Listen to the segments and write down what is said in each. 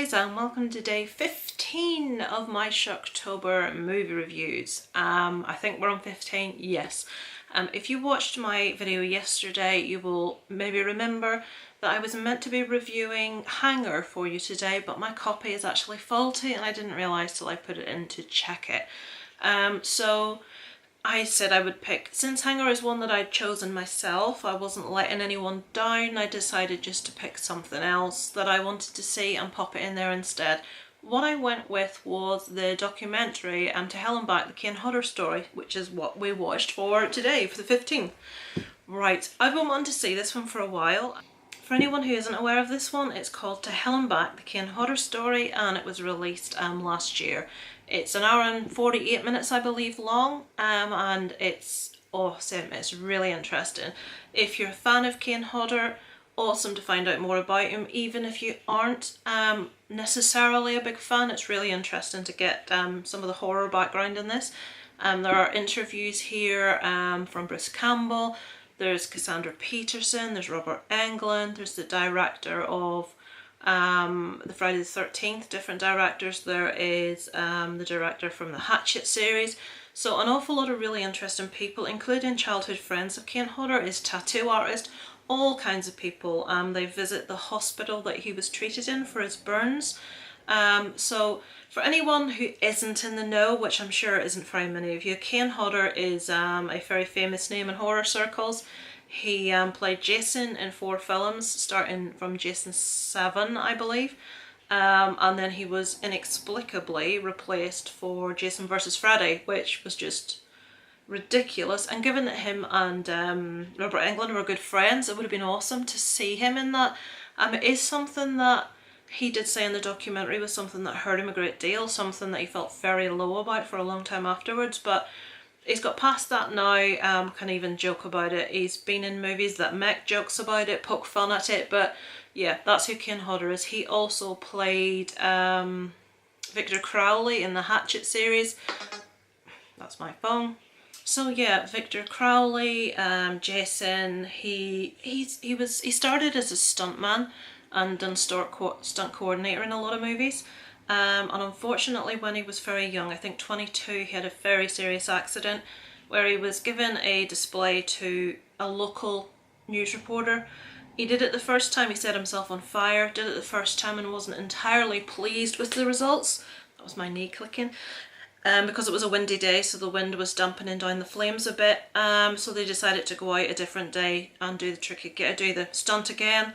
guys, and welcome to day 15 of my Shocktober movie reviews. I think we're on 15, yes. If you watched my video yesterday, you will maybe remember that I was meant to be reviewing Hanger for you today, but my copy is actually faulty and I didn't realise till I put it in to check it. So I said I would pick, since Hanger is one that I'd chosen myself, I wasn't letting anyone down, I decided just to pick something else that I wanted to see and pop it in there instead. What I went with was the documentary To Hell and Back, the Kane Hodder Story, which is what we watched for today, for the 15th. Right, I've been wanting to see this one for a while. For anyone who isn't aware of this one, it's called To Hell and Back, the Kane Hodder Story, and it was released last year. It's an hour and 48 minutes, I believe, long, and it's awesome. It's really interesting. If you're a fan of Kane Hodder, awesome to find out more about him. Even if you aren't necessarily a big fan, it's really interesting to get some of the horror background in this. There are interviews here from Bruce Campbell. There's Cassandra Peterson, there's Robert Englund, there's the director of the Friday the 13th, different directors. There is the director from the Hatchet series. So an awful lot of really interesting people, including childhood friends of Kane Hodder, his tattoo artist, all kinds of people. They visit the hospital that he was treated in for his burns. So for anyone who isn't in the know, which I'm sure isn't very many of you, Kane Hodder is a very famous name in horror circles. He played Jason in 4 films, starting from Jason 7, I believe. And then he was inexplicably replaced for Jason vs. Freddy, which was just ridiculous. And given that him and Robert Englund were good friends, it would have been awesome to see him in that. It is something that he did say in the documentary was something that hurt him a great deal, something that he felt very low about for a long time afterwards, but he's got past that now. Can even joke about it. He's been in movies that make jokes about it, poke fun at it, but yeah, that's who Kane Hodder is. He also played Victor Crowley in the Hatchet series. That's my phone. So yeah, Victor Crowley, Jason, he started as a stuntman and done stunt coordinator in a lot of movies. And unfortunately when he was very young, I think 22, he had a very serious accident where he was given a display to a local news reporter. He did it the first time, he set himself on fire, did it the first time and wasn't entirely pleased with the results. That was my knee clicking. Because it was a windy day, so the wind was dampening down the flames a bit. So they decided to go out a different day and do the stunt again.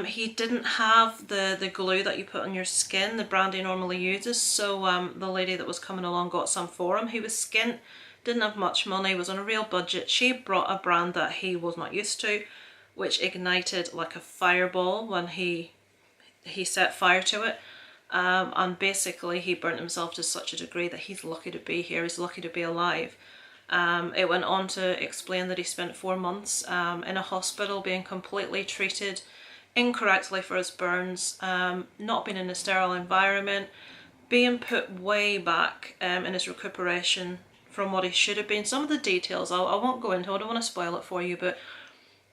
He didn't have the glue that you put on your skin, the brand he normally uses, so the lady that was coming along got some for him. He was skint, didn't have much money, was on a real budget. She brought a brand that he was not used to, which ignited like a fireball when he set fire to it. And basically he burnt himself to such a degree that he's lucky to be here, he's lucky to be alive. It went on to explain that he spent 4 months in a hospital being completely treated incorrectly for his burns, not being in a sterile environment, being put way back in his recuperation from what he should have been. Some of the details I won't go into, I don't want to spoil it for you, but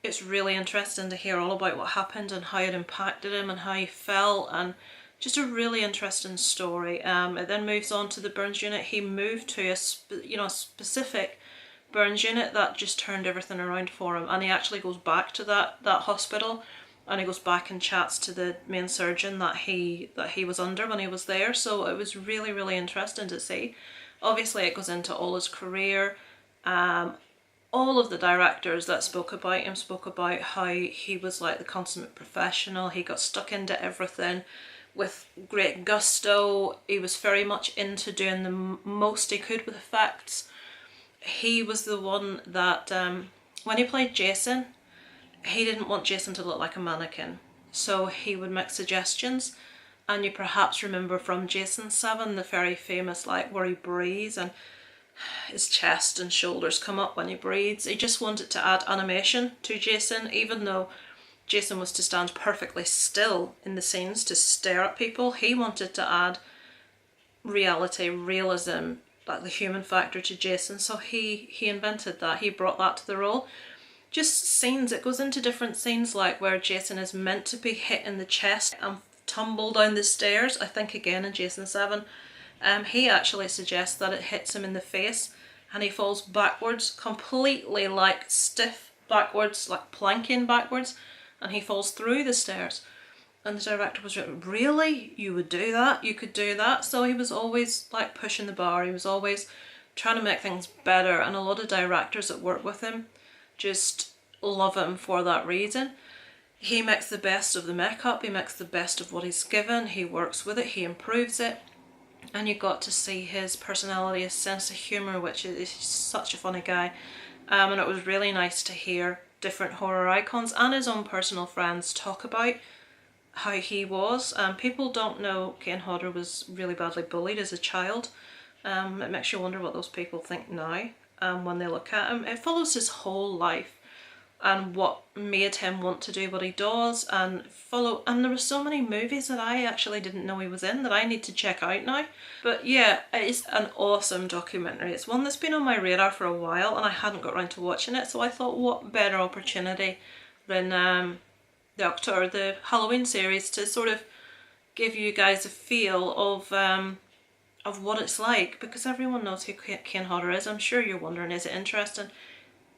it's really interesting to hear all about what happened and how it impacted him and how he felt, and just a really interesting story. It then moves on to the burns unit. He moved to a specific burns unit that just turned everything around for him, and he actually goes back to that hospital. And he goes back and chats to the main surgeon that he was under when he was there. So it was really, really interesting to see. Obviously it goes into all his career. All of the directors that spoke about him spoke about how he was like the consummate professional. He got stuck into everything with great gusto. He was very much into doing the most he could with effects. He was the one that, when he played Jason, he didn't want Jason to look like a mannequin, so he would make suggestions. And you perhaps remember from Jason 7 the very famous like where he breathes and his chest and shoulders come up when he breathes. He just wanted to add animation to Jason, even though Jason was to stand perfectly still in the scenes to stare at people. He wanted to add reality, realism, like the human factor to Jason, so he invented that. He brought that to the role. Just scenes, it goes into different scenes like where Jason is meant to be hit in the chest and tumble down the stairs, I think again in Jason 7, he actually suggests that it hits him in the face and he falls backwards, completely like stiff backwards, like planking backwards, and he falls through the stairs. And the director was like, really? You would do that? You could do that? So he was always like pushing the bar. He was always trying to make things better, and a lot of directors that work with him just love him for that reason. He makes the best of the makeup, he makes the best of what he's given, he works with it, he improves it, and you got to see his personality, his sense of humour, which is he's such a funny guy. And it was really nice to hear different horror icons and his own personal friends talk about how he was. People don't know Kane Hodder was really badly bullied as a child. It makes you wonder what those people think now when they look at him. It follows his whole life and what made him want to do what he does, and there were so many movies that I actually didn't know he was in that I need to check out now. But yeah, it's an awesome documentary. It's one that's been on my radar for a while and I hadn't got around to watching it, so I thought what better opportunity than the Halloween series to sort of give you guys a feel of what it's like, because everyone knows who Kane Hodder is. I'm sure you're wondering, is it interesting?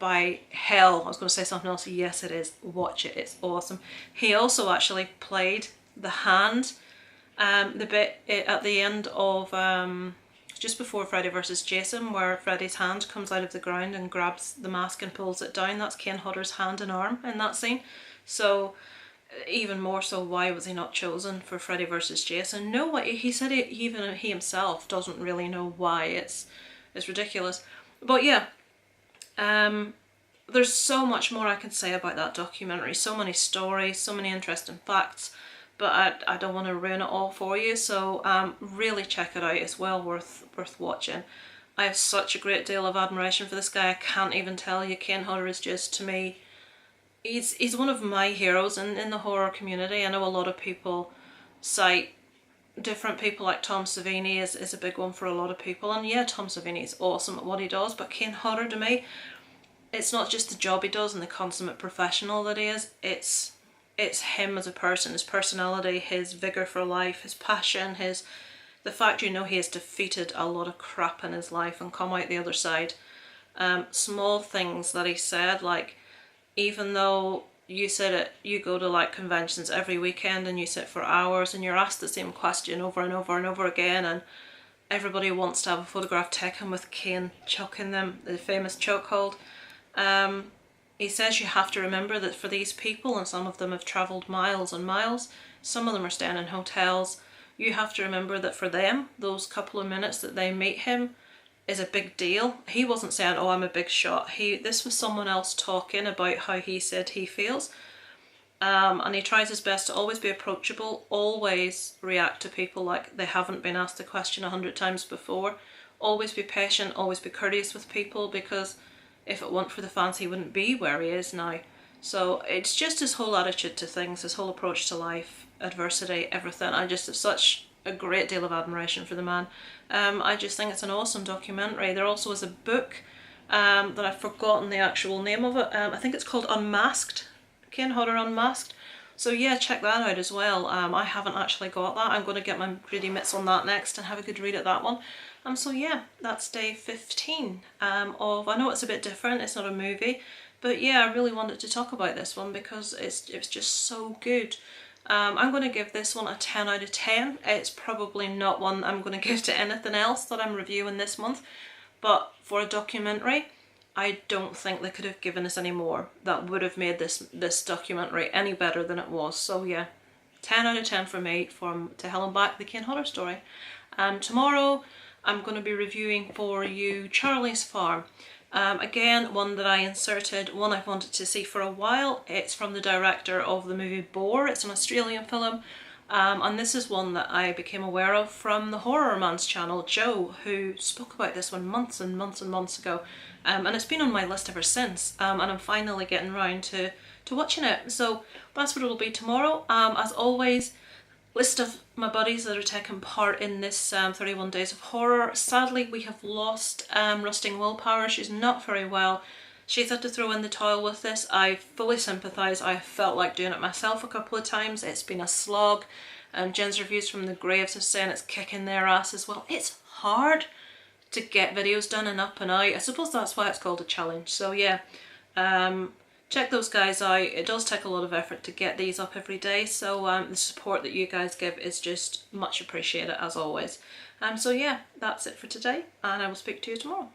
By hell, I was going to say something else. Yes, it is. Watch it. It's awesome. He also actually played the hand, the bit at the end of just before Freddy vs. Jason, where Freddy's hand comes out of the ground and grabs the mask and pulls it down. That's Kane Hodder's hand and arm in that scene. So even more so, why was he not chosen for Freddy vs. Jason? No, he said even he himself doesn't really know why. It's ridiculous. But yeah. There's so much more I can say about that documentary, so many stories, so many interesting facts, but I don't want to ruin it all for you, so really check it out. It's well worth watching. I have such a great deal of admiration for this guy. I can't even tell you. Kane Hodder is just, to me, he's one of my heroes in the horror community. I know a lot of people cite different people, like Tom Savini is a big one for a lot of people, and yeah, Tom Savini is awesome at what he does, but Kane Hodder, to me, it's not just the job he does and the consummate professional that he is, it's him as a person, his personality, his vigour for life, his passion, the fact he has defeated a lot of crap in his life and come out the other side. Small things that he said, like, even though you go to like conventions every weekend and you sit for hours and you're asked the same question over and over and over again, and everybody wants to have a photograph taken with Kane chucking them, the famous chokehold. He says you have to remember that for these people, and some of them have travelled miles and miles, some of them are staying in hotels, you have to remember that for them, those couple of minutes that they meet him is a big deal. He wasn't saying, oh, I'm a big shot. This was someone else talking about how he said he feels. And he tries his best to always be approachable, always react to people like they haven't been asked the question 100 times before. Always be patient, always be courteous with people, because if it weren't for the fans, he wouldn't be where he is now. So it's just his whole attitude to things, his whole approach to life, adversity, everything. I just have such a great deal of admiration for the man. I just think it's an awesome documentary. There also is a book that I've forgotten the actual name of it. I think it's called Unmasked, Kane Hodder Unmasked. So yeah, check that out as well. I haven't actually got that. I'm going to get my greedy mitts on that next and have a good read at that one. So yeah, that's day 15 of, I know it's a bit different, it's not a movie, but yeah, I really wanted to talk about this one because it's just so good. I'm going to give this one a 10 out of 10. It's probably not one I'm going to give to anything else that I'm reviewing this month, but for a documentary, I don't think they could have given us any more that would have made this documentary any better than it was. So yeah, 10 out of 10 for me, from To Hell and Back, the Kane Hodder Story. Tomorrow I'm going to be reviewing for you Charlie's Farm. Again, one that I inserted, one I've wanted to see for a while. It's from the director of the movie Boar. It's an Australian film, and this is one that I became aware of from the Horror Man's channel, Joe, who spoke about this one months and months and months ago, and it's been on my list ever since, and I'm finally getting round to watching it. So that's what it'll be tomorrow. As always, list of my buddies that are taking part in this 31 Days of Horror. Sadly, we have lost Rusting Willpower. She's not very well. she's had to throw in the towel with this. I fully sympathise. I felt like doing it myself a couple of times. It's been a slog. Jen's reviews from the graves are saying it's kicking their ass as well. It's hard to get videos done and up and out. I suppose that's why it's called a challenge. So yeah, check those guys out. It does take a lot of effort to get these up every day, so the support that you guys give is just much appreciated as always. So yeah, that's it for today, and I will speak to you tomorrow.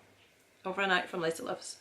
Over and out from Lazy Loves.